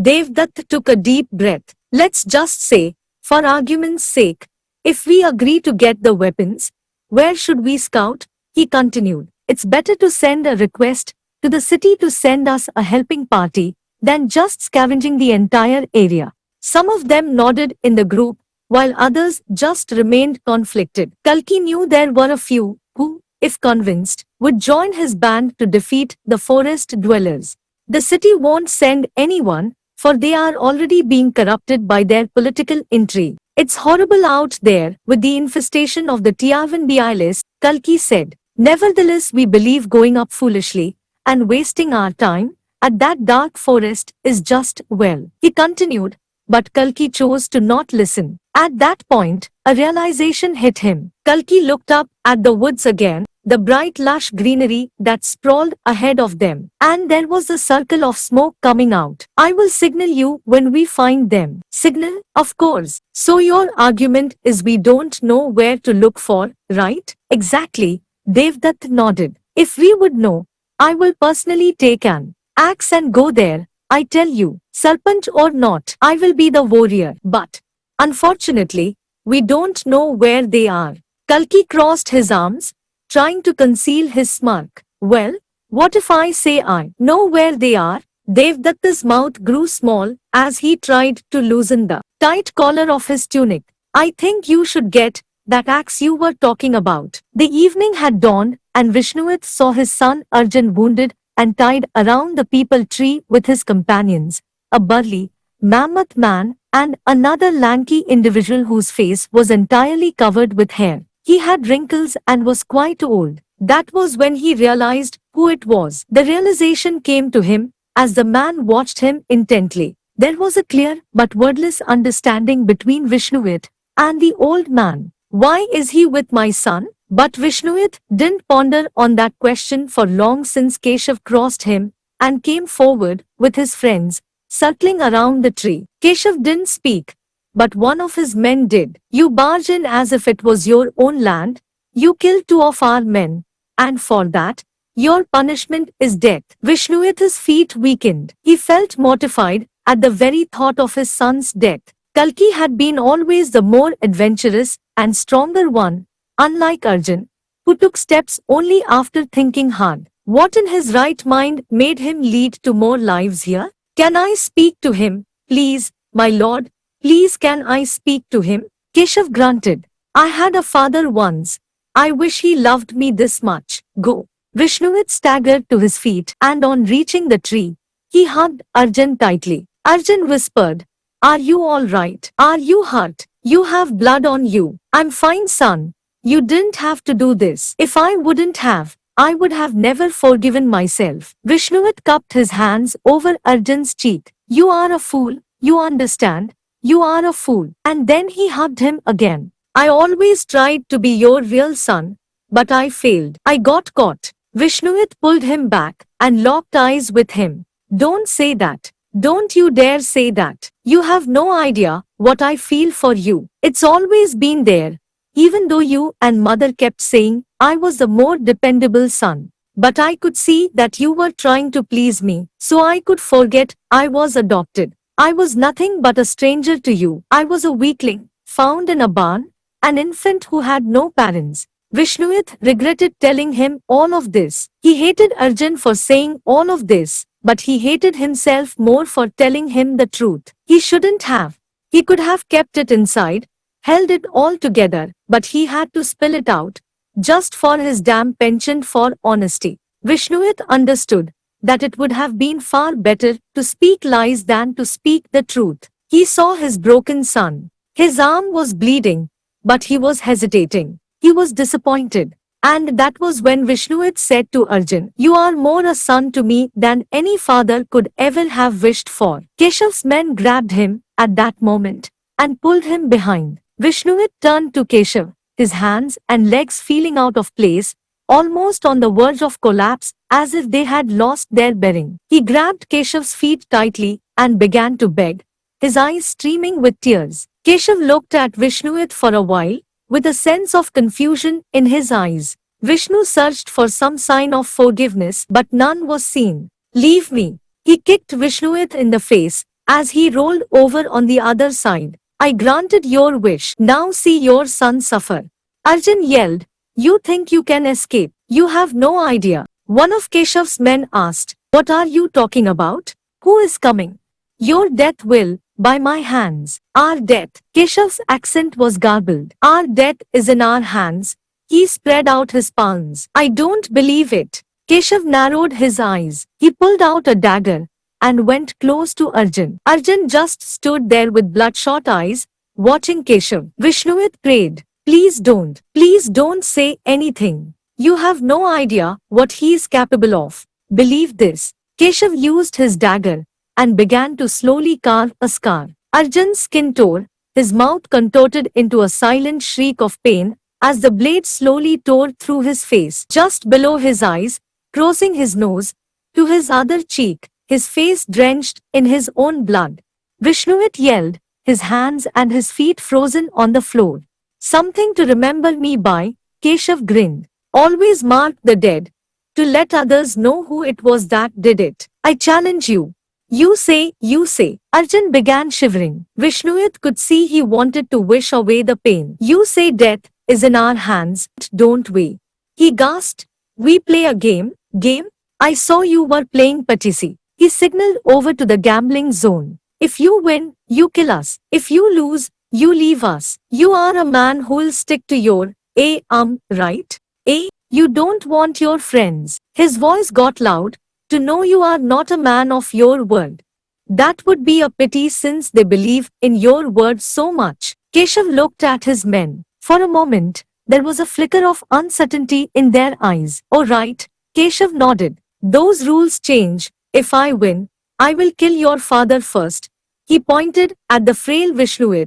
Devdutt took a deep breath. Let's just say, for argument's sake, if we agree to get the weapons, where should we scout? He continued. It's better to send a request to the city to send us a helping party than just scavenging the entire area. Some of them nodded in the group, while others just remained conflicted. Kalki knew there were a few who, if convinced, would join his band to defeat the forest dwellers. The city won't send anyone, for they are already being corrupted by their political intrigue. It's horrible out there with the infestation of the Tiavanbilis, Kalki said. Nevertheless, we believe going up foolishly and wasting our time at that dark forest is just well. He continued, but Kalki chose to not listen. At that point, a realization hit him. Kalki looked up at the woods again, the bright lush greenery that sprawled ahead of them. And there was a circle of smoke coming out. I will signal you when we find them. Signal? Of course. So your argument is we don't know where to look for, right? Exactly. Devdutt nodded. If we would know, I will personally take an axe and go there. I tell you, serpent or not, I will be the warrior. But, unfortunately, we don't know where they are. Kalki crossed his arms, trying to conceal his smirk. Well, what if I say I know where they are? Devdutt's mouth grew small as he tried to loosen the tight collar of his tunic. I think you should get that axe you were talking about. The evening had dawned, and Vishnu saw his son Arjun wounded and tied around the peepal tree with his companions, a burly, mammoth man, and another lanky individual whose face was entirely covered with hair. He had wrinkles and was quite old. That was when he realized who it was. The realization came to him as the man watched him intently. There was a clear but wordless understanding between Vishnu and the old man. Why is he with my son? But Vishnu didn't ponder on that question for long since Keshav crossed him and came forward with his friends, circling around the tree. Keshav didn't speak, but one of his men did. You barge in as if it was your own land, you killed 2 of our men, and for that, your punishment is death. Vishnu's feet weakened. He felt mortified at the very thought of his son's death. Kalki had been always the more adventurous and stronger one, unlike Arjun, who took steps only after thinking hard. What in his right mind made him lead to more lives here? Can I speak to him, please, my lord? Please, can I speak to him? Keshav grunted. I had a father once. I wish he loved me this much. Go. Vishnu staggered to his feet, and on reaching the tree, he hugged Arjun tightly. Arjun whispered, Are you all right? Are you hurt? You have blood on you. I'm fine, son. You didn't have to do this. If I wouldn't have, I would have never forgiven myself. Vishnu cupped his hands over Arjun's cheek. You are a fool. You understand? You are a fool. And then he hugged him again. I always tried to be your real son, but I failed. I got caught. Vishnu pulled him back and locked eyes with him. Don't say that. Don't you dare say that. You have no idea what I feel for you. It's always been there, even though you and mother kept saying I was the more dependable son. But I could see that you were trying to please me, so I could forget I was adopted. I was nothing but a stranger to you. I was a weakling, found in a barn, an infant who had no parents. Vishnu regretted telling him all of this. He hated Arjun for saying all of this, but he hated himself more for telling him the truth. He shouldn't have. He could have kept it inside, held it all together, but he had to spill it out, just for his damn penchant for honesty. Vishnu understood that it would have been far better to speak lies than to speak the truth. He saw his broken son. His arm was bleeding, but he was hesitating. He was disappointed. And that was when Vishnu said to Arjun, You are more a son to me than any father could ever have wished for. Keshav's men grabbed him at that moment and pulled him behind. Vishnu turned to Keshav, his hands and legs feeling out of place, almost on the verge of collapse, as if they had lost their bearing. He grabbed Keshav's feet tightly and began to beg, his eyes streaming with tears. Keshav looked at Vishnu for a while, with a sense of confusion in his eyes. Vishnu searched for some sign of forgiveness, but none was seen. Leave me. He kicked Vishnu in the face, as he rolled over on the other side. I granted your wish. Now see your son suffer. Arjun yelled, You think you can escape? You have no idea. One of Keshav's men asked, What are you talking about? Who is coming? Your death will, by my hands. Our death. Keshav's accent was garbled. Our death is in our hands. He spread out his palms. I don't believe it. Keshav narrowed his eyes. He pulled out a dagger and went close to Arjun. Arjun just stood there with bloodshot eyes, watching Keshav. Vishnu prayed, Please don't say anything. You have no idea what he is capable of. Believe this. Keshav used his dagger and began to slowly carve a scar. Arjun's skin tore, his mouth contorted into a silent shriek of pain as the blade slowly tore through his face. Just below his eyes, crossing his nose to his other cheek, his face drenched in his own blood. Vishnu yelled, his hands and his feet frozen on the floor. Something to remember me by, Keshav grinned. Always mark the dead, to let others know who it was that did it. I challenge you. You say. Arjun began shivering. Vishnu could see he wanted to wish away the pain. You say death is in our hands, don't we? He gasped. We play a game? Game? I saw you were playing patisi. He signaled over to the gambling zone. If you win, you kill us. If you lose, you leave us. You are a man who'll stick to your, right? You don't want your friends. His voice got loud, to know you are not a man of your word. That would be a pity since they believe in your word so much. Keshav looked at his men. For a moment, there was a flicker of uncertainty in their eyes. Oh right, Keshav nodded. Those rules change. If I win, I will kill your father first. He pointed at the frail Vishnu.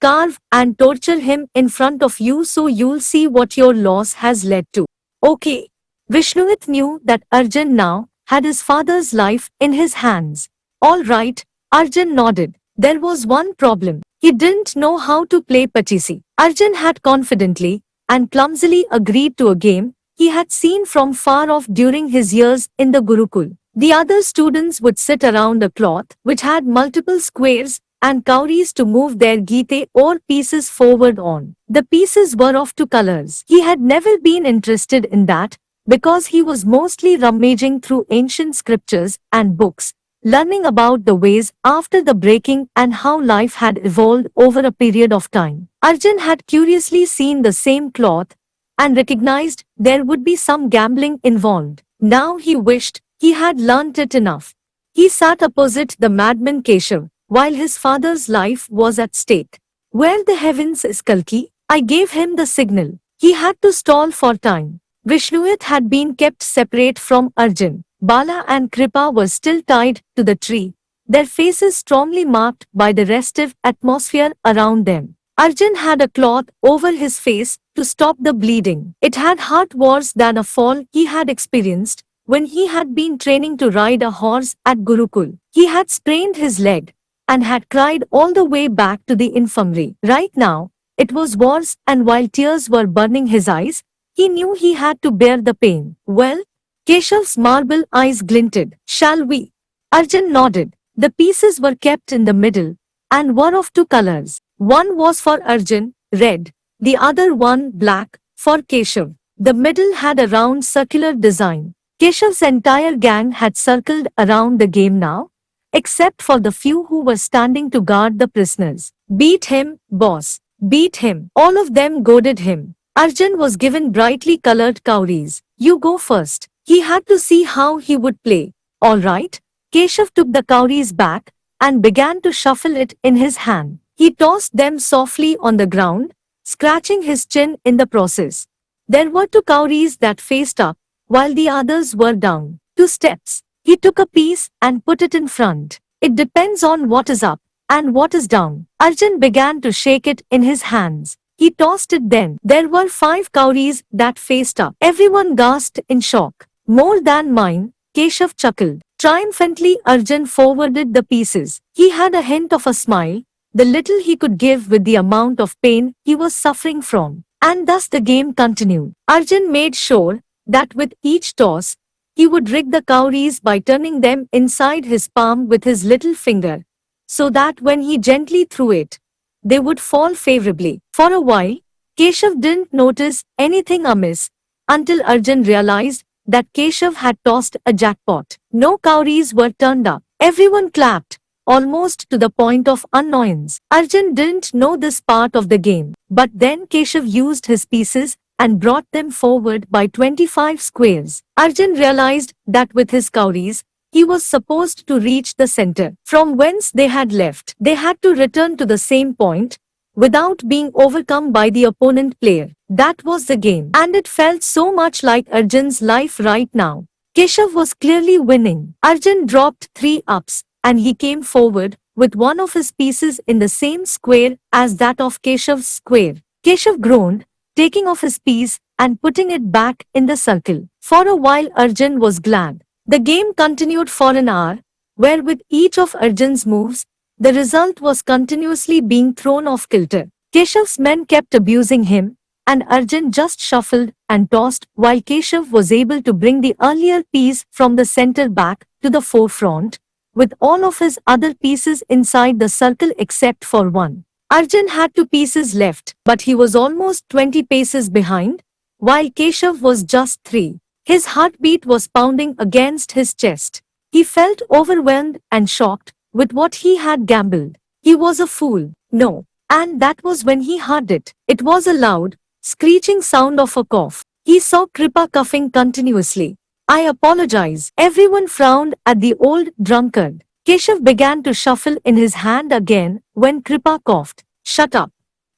Carve and torture him in front of you so you'll see what your loss has led to. Okay. Vishnu knew that Arjun now had his father's life in his hands. All right, Arjun nodded. There was one problem. He didn't know how to play patisi. Arjun had confidently and clumsily agreed to a game he had seen from far off during his years in the Gurukul. The other students would sit around a cloth which had multiple squares and cowries to move their gite or pieces forward on. The pieces were of two colors. He had never been interested in that because he was mostly rummaging through ancient scriptures and books, learning about the ways after the breaking and how life had evolved over a period of time. Arjun had curiously seen the same cloth and recognized there would be some gambling involved. Now he wished he had learnt it enough. He sat opposite the madman Keshav, while his father's life was at stake. Where the heavens is Kalki? I gave him the signal. He had to stall for time. Vishnu had been kept separate from Arjun. Bala and Kripa were still tied to the tree, their faces strongly marked by the restive atmosphere around them. Arjun had a cloth over his face to stop the bleeding. It had hurt worse than a fall he had experienced when he had been training to ride a horse at Gurukul. He had sprained his leg and had cried all the way back to the infirmary. Right now, it was worse, and while tears were burning his eyes, he knew he had to bear the pain. Well, Keshav's marble eyes glinted. Shall we? Arjun nodded. The pieces were kept in the middle and were of two colors. One was for Arjun, red, the other one black, for Keshav. The middle had a round circular design. Keshav's entire gang had circled around the game now, except for the few who were standing to guard the prisoners. Beat him, boss. Beat him. All of them goaded him. Arjun was given brightly colored cowries. You go first. He had to see how he would play. All right. Keshav took the cowries back and began to shuffle it in his hand. He tossed them softly on the ground, scratching his chin in the process. There were two cowries that faced up, while the others were down. 2 steps. He took a piece and put it in front. It depends on what is up and what is down. Arjun began to shake it in his hands. He tossed it then. There were 5 cowries that faced up. Everyone gasped in shock. More than mine, Keshav chuckled. Triumphantly, Arjun forwarded the pieces. He had a hint of a smile, the little he could give with the amount of pain he was suffering from. And thus the game continued. Arjun made sure that with each toss, he would rig the cowries by turning them inside his palm with his little finger, so that when he gently threw it, they would fall favorably. For a while, Keshav didn't notice anything amiss until Arjun realized that Keshav had tossed a jackpot. No cowries were turned up. Everyone clapped, almost to the point of annoyance. Arjun didn't know this part of the game, but then Keshav used his pieces and brought them forward by 25 squares. Arjun realized that with his cowries, he was supposed to reach the center from whence they had left. They had to return to the same point without being overcome by the opponent player. That was the game. And it felt so much like Arjun's life right now. Keshav was clearly winning. Arjun dropped 3 ups and he came forward with one of his pieces in the same square as that of Keshav's square. Keshav groaned, taking off his piece and putting it back in the circle. For a while Arjun was glad. The game continued for an hour, where with each of Arjun's moves, the result was continuously being thrown off kilter. Keshav's men kept abusing him, and Arjun just shuffled and tossed while Keshav was able to bring the earlier piece from the center back to the forefront, with all of his other pieces inside the circle except for one. Arjun had 2 pieces left, but he was almost 20 paces behind, while Keshav was just 3. His heartbeat was pounding against his chest. He felt overwhelmed and shocked with what he had gambled. He was a fool. No. And that was when he heard it. It was a loud, screeching sound of a cough. He saw Kripa coughing continuously. I apologize. Everyone frowned at the old drunkard. Keshav began to shuffle in his hand again when Kripa coughed. Shut up.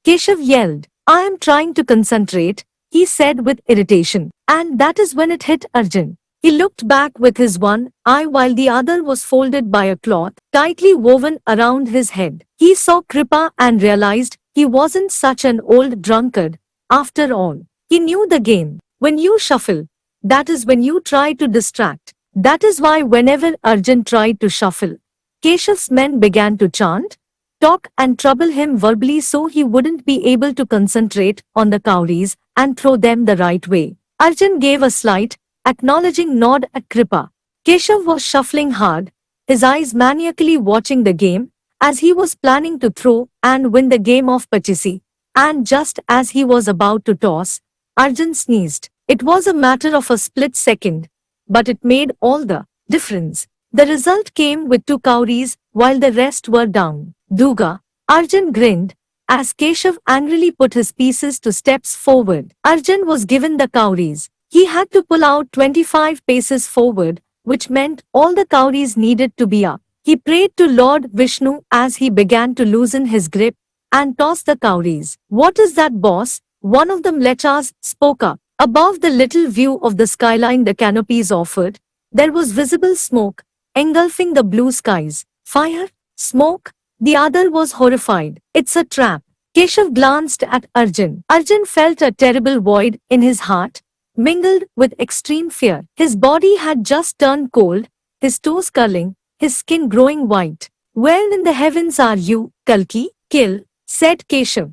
Keshav yelled. I am trying to concentrate, he said with irritation. And that is when it hit Arjun. He looked back with his one eye while the other was folded by a cloth tightly woven around his head. He saw Kripa and realized he wasn't such an old drunkard after all. He knew the game. When you shuffle, that is when you try to distract. That is why whenever Arjun tried to shuffle, Keshav's men began to chant, talk and trouble him verbally so he wouldn't be able to concentrate on the cowries and throw them the right way. Arjun gave a slight, acknowledging nod at Kripa. Keshav was shuffling hard, his eyes maniacally watching the game, as he was planning to throw and win the game of Pachisi. And just as he was about to toss, Arjun sneezed. It was a matter of a split second, but it made all the difference. The result came with 2 cowries while the rest were down. Duga, Arjun grinned, as Keshav angrily put his pieces 2 steps forward. Arjun was given the cowries. He had to pull out 25 paces forward, which meant all the cowries needed to be up. He prayed to Lord Vishnu as he began to loosen his grip and toss the cowries. What is that, boss? One of the mlechas spoke up. Above the little view of the skyline the canopies offered, there was visible smoke, engulfing the blue skies. Fire? Smoke? The other was horrified. It's a trap. Keshav glanced at Arjun. Arjun felt a terrible void in his heart, mingled with extreme fear. His body had just turned cold, his toes curling, his skin growing white. Where in the heavens are you, Kalki? Kill, said Keshav.